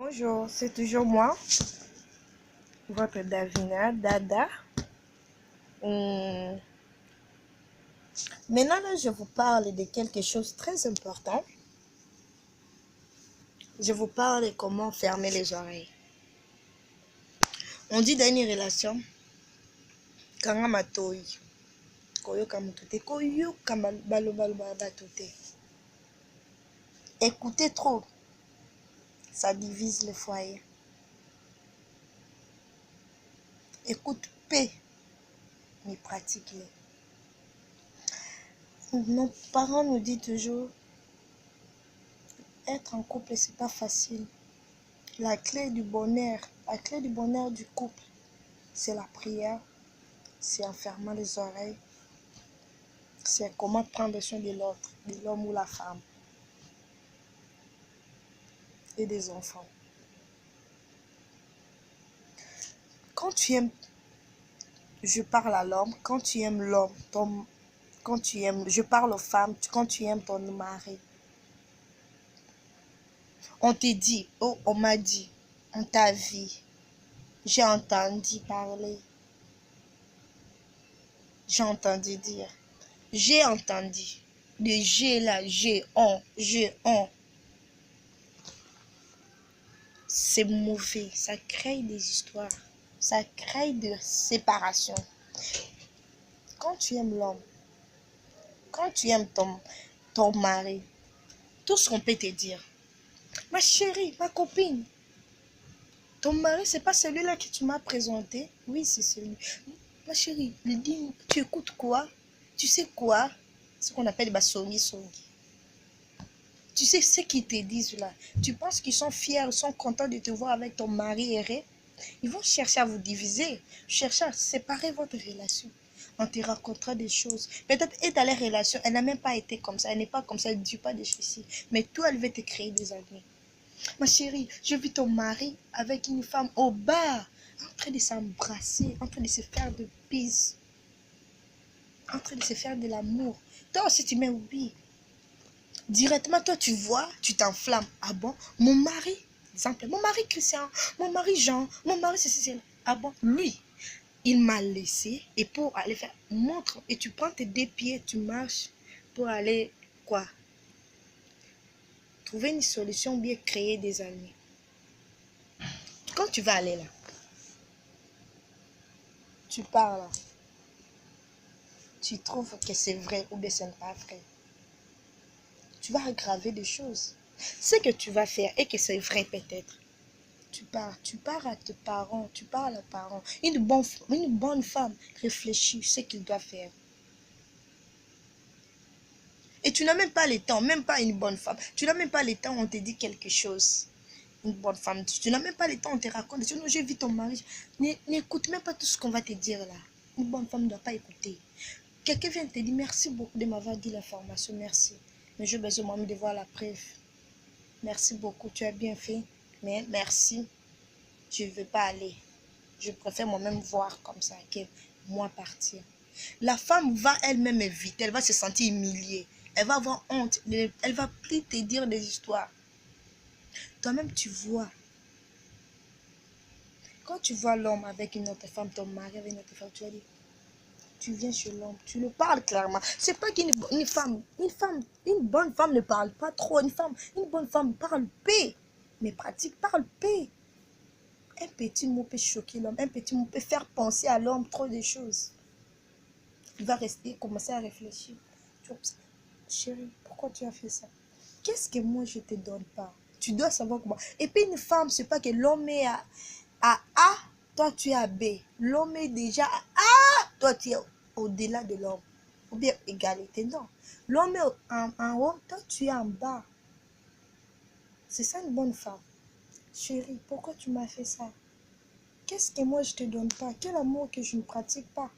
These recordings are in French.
Bonjour, c'est toujours moi, votre Davina, Dada. Hum, Maintenant, là, je vous parle de quelque chose de très important. Je vous parle de comment fermer les oreilles. On dit dans une relation, kanga matoi, koyoka mutute, koyoka batute. Écoutez trop, ça divise le foyer. Écoute paix, mais pratique-les. Nos parents nous disent toujours, être en couple, c'est pas facile. La clé du bonheur du couple, c'est la prière, c'est en fermant les oreilles, c'est comment prendre soin de l'autre, de l'homme ou la femme et des enfants. Quand tu aimes, je parle à l'homme, quand tu aimes l'homme, quand tu aimes, je parle aux femmes, quand tu aimes ton mari, on te dit, oh, on m'a dit, on t'a vu, j'ai entendu parler, j'ai entendu dire, j'ai entendu. Le j'ai là, j'ai, on, c'est mauvais, ça crée des histoires, ça crée des séparations. Quand tu aimes l'homme, quand tu aimes ton mari, tout ce qu'on peut te dire, ma chérie, ma copine, ton mari, c'est pas celui-là que tu m'as présenté. Oui, c'est celui. Ma chérie, il dit, tu écoutes quoi? Tu sais quoi? Ce qu'on appelle basongi songi. Tu sais ce qu'ils te disent là. Tu penses qu'ils sont fiers, ils sont contents de te voir avec ton mari erré. Ils vont chercher à vous diviser, chercher à séparer votre relation. On te racontera des choses. Peut-être et dans les relations, elle n'a même pas été comme ça. Elle n'est pas comme ça, elle ne dit pas des choses. Mais toi, elle veut te créer des ennuis. Ma chérie, je vis ton mari avec une femme au bar, en train de s'embrasser, en train de se faire de bises, en train de se faire de l'amour. Toi aussi, tu m'oublies. Directement, toi, tu vois, tu t'enflammes. Ah bon? Mon mari, exemple, mon mari Christian, mon mari Jean, mon mari c'est. Ah bon? Lui, il m'a laissé et pour aller faire, montre, et tu prends tes deux pieds, tu marches pour aller, quoi? Trouver une solution, bien créer des amis. Quand tu vas aller là, tu pars là, tu trouves que c'est vrai ou bien ce n'est pas vrai. Tu vas aggraver des choses. Ce que tu vas faire et que c'est vrai peut-être. Tu pars à tes parents, tu pars à leurs parents. Une bonne femme réfléchit ce qu'il doit faire. Et tu n'as même pas le temps, même pas une bonne femme. Tu n'as même pas le temps où on te dit quelque chose. Une bonne femme, tu n'as même pas le temps où on te raconte. Non, j'ai vu ton mari. N'écoute même pas tout ce qu'on va te dire là. Une bonne femme ne doit pas écouter. Quelqu'un vient te dire merci beaucoup de m'avoir dit l'information, merci. Mais j'ai besoin moi-même de voir la preuve. Merci beaucoup, tu as bien fait. Mais merci, je ne veux pas aller. Je préfère moi-même voir comme ça que moi partir. La femme va elle-même éviter, elle va se sentir humiliée. Elle va avoir honte, elle va plus te dire des histoires. Toi-même, tu vois. Quand tu vois l'homme avec une autre femme, ton mari avec une autre femme, tu vas dire, tu viens chez l'homme, tu le parles clairement. C'est pas qu'une une bonne femme ne parle pas trop. Une bonne femme parle paix, mais pratique parle paix. Un petit mot peut choquer l'homme, un petit mot peut faire penser à l'homme trop de choses. Il va rester, commencer à réfléchir. Chérie, pourquoi tu as fait ça? Qu'est-ce que moi je te donne pas? Tu dois savoir comment. Et puis une femme, c'est pas que l'homme est à A, toi tu es à B. L'homme est déjà à A, toi tu es au-delà de l'homme. Ou bien égalité, non. L'homme est en haut, toi tu es en bas. C'est ça une bonne femme. Chérie, pourquoi tu m'as fait ça? Qu'est-ce que moi je te donne pas? Quel amour que je ne pratique pas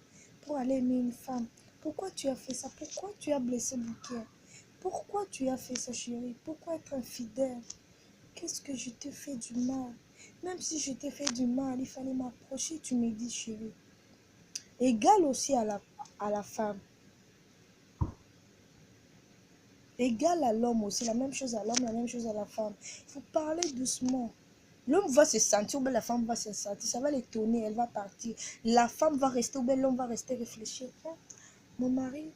pour aller aimer une femme? Pourquoi tu as fait ça? Pourquoi tu as blessé mon cœur? Pourquoi tu as fait ça, chérie? Pourquoi être infidèle? Qu'est-ce que je t'ai fait du mal? Même si je t'ai fait du mal, il fallait m'approcher, tu me dis, chérie. Égal aussi à la femme. Égal à l'homme aussi, la même chose à l'homme, la même chose à la femme. Il faut parler doucement. L'homme va se sentir, ou bien la femme va se sentir, ça va l'étonner, elle va partir. La femme va rester, ou bien l'homme va rester réfléchir. Oh, mon mari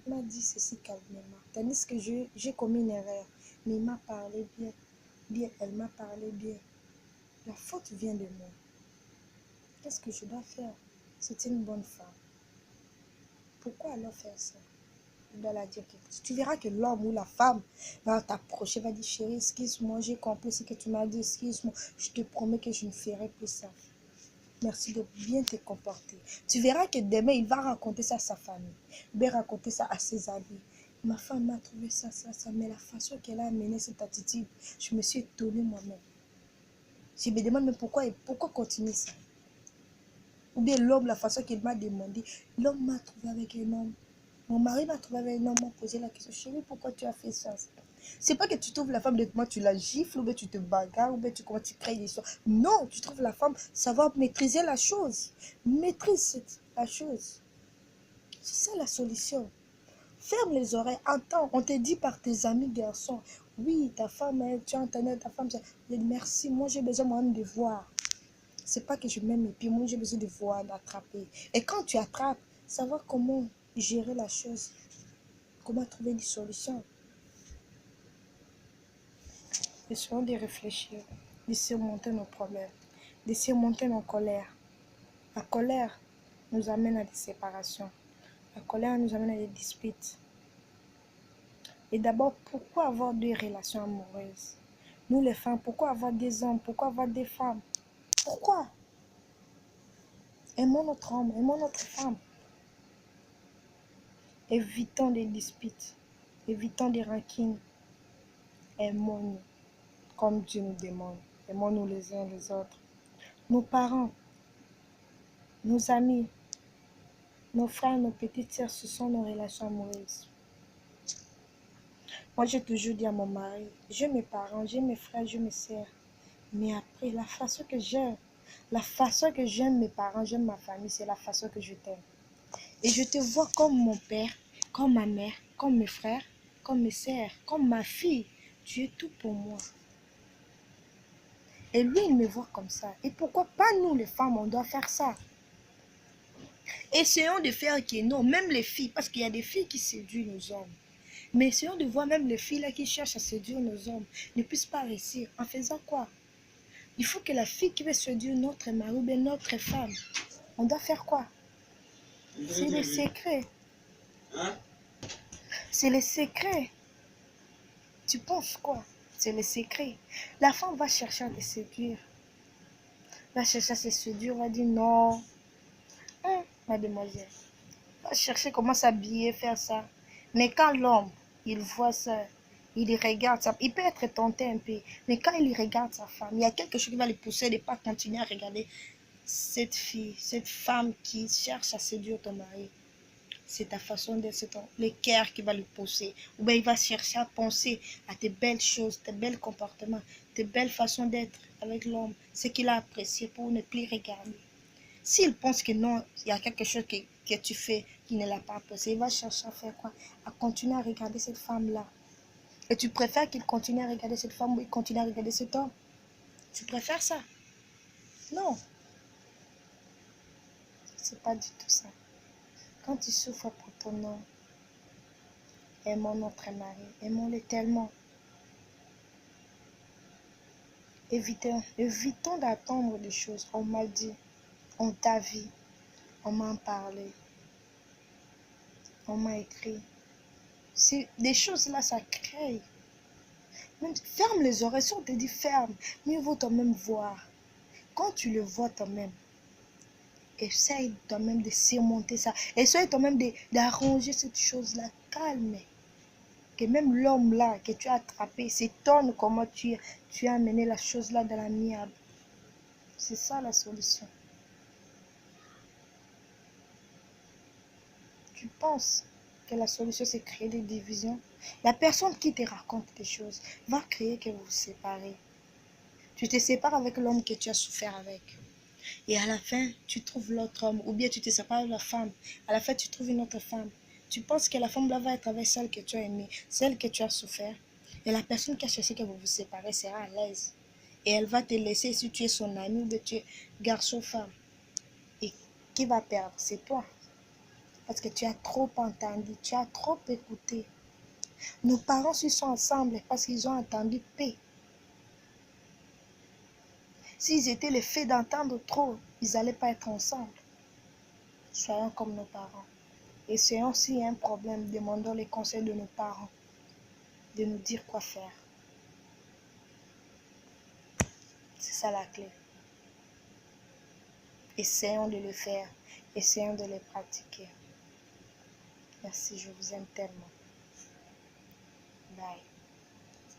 m'a dit ceci calmement, tandis que j'ai commis une erreur, mais il m'a parlé bien, elle m'a parlé bien. La faute vient de moi. Qu'est-ce que je dois faire? C'est une bonne femme. Pourquoi alors faire ça? Je dois la dire quelque chose. Tu verras que l'homme ou la femme va t'approcher, va dire chérie, excuse-moi, j'ai compris ce que tu m'as dit, excuse-moi, je te promets que je ne ferai plus ça. Merci de bien te comporter. Tu verras que demain, il va raconter ça à sa famille, il va raconter ça à ses amis. Ma femme m'a trouvé ça, mais la façon qu'elle a amené cette attitude, je me suis étonnée moi-même. Je me demande mais pourquoi continuer ça? Ou bien l'homme, la façon qu'il m'a demandé, l'homme m'a trouvé avec un homme. Mon mari m'a trouvé avec un homme, m'a posé la question, chérie, pourquoi tu as fait ça? C'est pas que tu trouves la femme de moi, tu la gifles, ou bien tu te bagarres, ou bien tu crées des histoires. Non, tu trouves la femme, savoir maîtriser la chose. Maîtrise la chose. C'est ça la solution. Ferme les oreilles, entends, on te dit par tes amis garçons, oui, ta femme, tu as entendu ta femme, merci, moi j'ai besoin moi-même de voir. C'est pas que je m'aime et puis moi j'ai besoin de voir, d'attraper. Et quand tu attrapes, savoir comment gérer la chose, comment trouver des solutions. Essayons de réfléchir, de surmonter nos problèmes, de surmonter nos colères. La colère nous amène à des séparations. La colère nous amène à des disputes. Et d'abord, pourquoi avoir des relations amoureuses? Nous les femmes, pourquoi avoir des hommes? Pourquoi avoir des femmes? Pourquoi? Aimons notre homme, aimons notre femme. Évitons des disputes, évitons des rancines. Aimons-nous comme Dieu nous demande. Aimons-nous les uns les autres. Nos parents, nos amis, nos frères, nos petites sœurs, ce sont nos relations amoureuses. Moi, j'ai toujours dit à mon mari, j'ai mes parents, j'ai mes frères, j'ai mes sœurs. Mais après, la façon que j'aime mes parents, j'aime ma famille, c'est la façon que je t'aime. Et je te vois comme mon père, comme ma mère, comme mes frères, comme mes sœurs, comme ma fille. Tu es tout pour moi. Et lui, il me voit comme ça. Et pourquoi pas nous, les femmes, on doit faire ça? Essayons de faire que non, même les filles, parce qu'il y a des filles qui séduisent nos hommes. Mais essayons de voir même les filles là qui cherchent à séduire nos hommes ne puissent pas réussir. En faisant quoi? Il faut que la fille qui veut séduire notre mari ou bien notre femme, on doit faire quoi? C'est le secret. C'est le secret. Tu penses quoi? C'est le secret. La femme va chercher à te séduire. Va chercher à se séduire, va dire non. Mademoiselle. Va chercher comment s'habiller, faire ça. Mais quand l'homme, il voit ça, il regarde ça, il peut être tenté un peu. Mais quand il regarde sa femme, il y a quelque chose qui va le pousser de ne pas continuer à regarder cette fille, cette femme qui cherche à séduire ton mari. C'est ta façon d'être, c'est le cœur qui va le pousser. Ou bien il va chercher à penser à tes belles choses, tes belles comportements, tes belles façons d'être avec l'homme, ce qu'il a apprécié pour ne plus regarder. S'il pense que non, il y a quelque chose que tu fais qui ne l'a pas apprécié, il va chercher à faire quoi? À continuer à regarder cette femme-là. Et tu préfères qu'il continue à regarder cette femme ou il continue à regarder cet homme? Tu préfères ça? Non. C'est pas du tout ça. Quand tu souffres pour ton homme, aimons notre mari, aimons-le tellement. Évitons d'attendre des choses. On m'a dit, on t'a vu, on m'a parlé, on m'a écrit. C'est des choses là, ça crée. Même, ferme les oreilles. Si on te dit ferme, mieux vaut toi-même voir. Quand tu le vois toi-même, essaye toi-même de surmonter ça. Essaye toi-même d'arranger cette chose-là. Calme. Que même l'homme là que tu as attrapé s'étonne comment tu as amené la chose là dans la l'amiable. C'est ça la solution. Tu penses que la solution c'est créer des divisions? La personne qui te raconte des choses va créer que vous vous séparez. Tu te sépares avec l'homme que tu as souffert avec. Et à la fin, tu trouves l'autre homme. Ou bien tu te sépares de la femme. À la fin, tu trouves une autre femme. Tu penses que la femme là va être avec celle que tu as aimée, celle que tu as souffert. Et la personne qui a cherché que vous vous séparez sera à l'aise. Et elle va te laisser si tu es son ami ou que tu es garçon-femme. Et qui va perdre? C'est toi. Parce que tu as trop entendu, tu as trop écouté. Nos parents, s'ils sont ensemble, parce qu'ils ont entendu paix. S'ils étaient le fait d'entendre trop, ils n'allaient pas être ensemble. Soyons comme nos parents. Et si s'il y a un problème, demandons les conseils de nos parents, de nous dire quoi faire. C'est ça la clé. Essayons de le faire. Essayons de le pratiquer. Merci, je vous aime tellement. Bye.